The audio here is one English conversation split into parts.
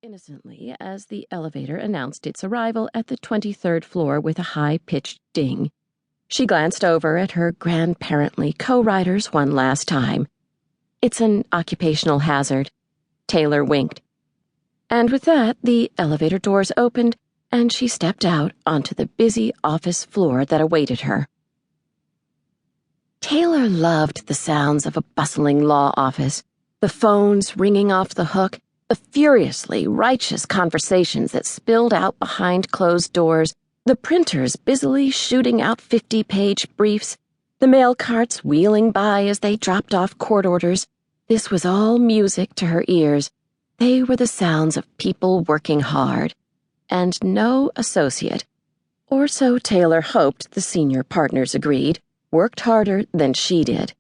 innocently as the elevator announced its arrival at the 23rd floor with a high-pitched ding. She glanced over at her grandparently co-riders one last time. "It's an occupational hazard." Taylor winked. And with that, the elevator doors opened, and she stepped out onto the busy office floor that awaited her. Taylor loved the sounds of a bustling law office, the phones ringing off the hook, the furiously righteous conversations that spilled out behind closed doors, the printers busily shooting out 50-page briefs, the mail carts wheeling by as they dropped off court orders. This was all music to her ears. They were the sounds of people working hard, and no associate, or so Taylor hoped the senior partners agreed, worked harder than she did.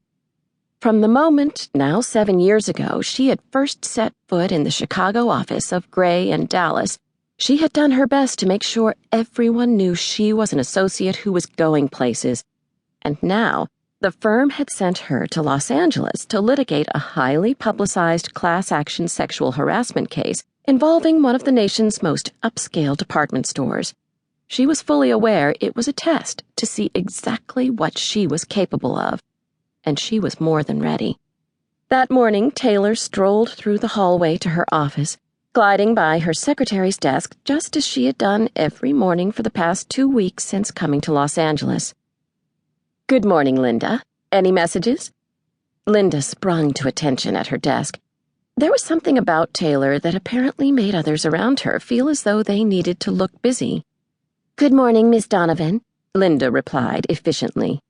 From the moment, now 7 years ago, she had first set foot in the Chicago office of Gray and Dallas, she had done her best to make sure everyone knew she was an associate who was going places. And now, the firm had sent her to Los Angeles to litigate a highly publicized class-action sexual harassment case involving one of the nation's most upscale department stores. She was fully aware it was a test to see exactly what she was capable of, and she was more than ready. That morning, Taylor strolled through the hallway to her office, gliding by her secretary's desk just as she had done every morning for the past 2 weeks since coming to Los Angeles. "Good morning, Linda. Any messages?" Linda sprung to attention at her desk. There was something about Taylor that apparently made others around her feel as though they needed to look busy. "Good morning, Miss Donovan," Linda replied efficiently.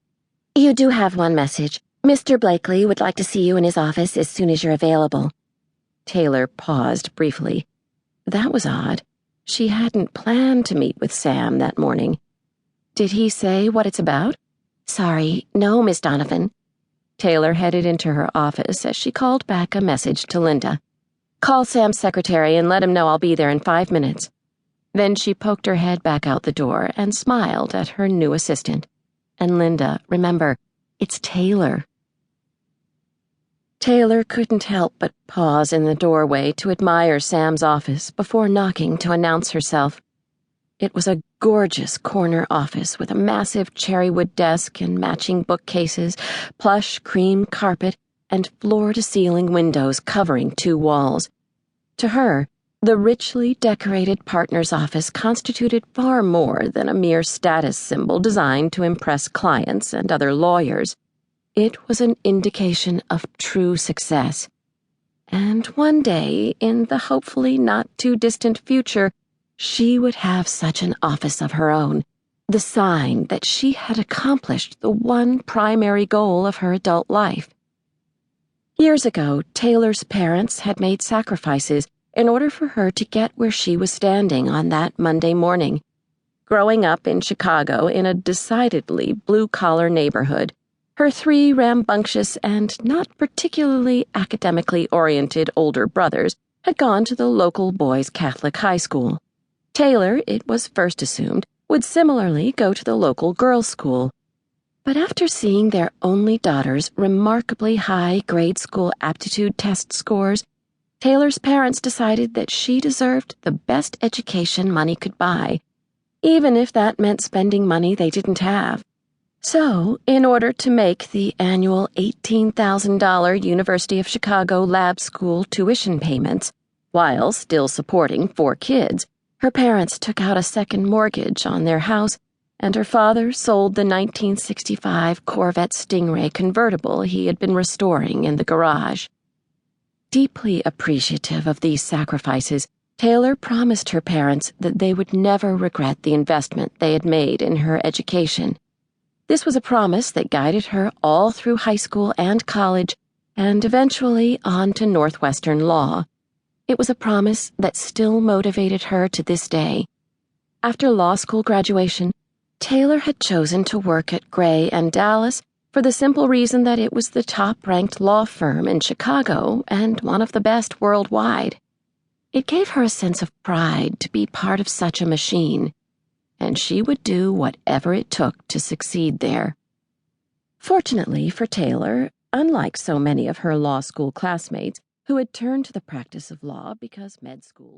"You do have one message. Mr. Blakely would like to see you in his office as soon as you're available." Taylor paused briefly. That was odd. She hadn't planned to meet with Sam that morning. "Did he say what it's about?" "Sorry, no, Miss Donovan." Taylor headed into her office as she called back a message to Linda. "Call Sam's secretary and let him know I'll be there in 5 minutes. Then she poked her head back out the door and smiled at her new assistant. "And Linda, remember, it's Taylor." Taylor couldn't help but pause in the doorway to admire Sam's office before knocking to announce herself. It was a gorgeous corner office with a massive cherrywood desk and matching bookcases, plush cream carpet, and floor-to-ceiling windows covering 2 walls. To her, the richly decorated partner's office constituted far more than a mere status symbol designed to impress clients and other lawyers. It was an indication of true success. And one day, in the hopefully not-too-distant future, she would have such an office of her own, the sign that she had accomplished the one primary goal of her adult life. Years ago, Taylor's parents had made sacrifices in order for her to get where she was standing on that Monday morning. Growing up in Chicago in a decidedly blue-collar neighborhood, her 3 rambunctious and not particularly academically oriented older brothers had gone to the local boys' Catholic high school. Taylor, it was first assumed, would similarly go to the local girls' school. But after seeing their only daughter's remarkably high grade school aptitude test scores, Taylor's parents decided that she deserved the best education money could buy, even if that meant spending money they didn't have. So, in order to make the annual $18,000 University of Chicago lab school tuition payments, while still supporting 4 kids, her parents took out a second mortgage on their house, and her father sold the 1965 Corvette Stingray convertible he had been restoring in the garage. Deeply appreciative of these sacrifices, Taylor promised her parents that they would never regret the investment they had made in her education. This was a promise that guided her all through high school and college, and eventually on to Northwestern Law. It was a promise that still motivated her to this day. After law school graduation, Taylor had chosen to work at Gray and Dallas for the simple reason that it was the top-ranked law firm in Chicago and one of the best worldwide. It gave her a sense of pride to be part of such a machine, and she would do whatever it took to succeed there. Fortunately for Taylor, unlike so many of her law school classmates who had turned to the practice of law because med school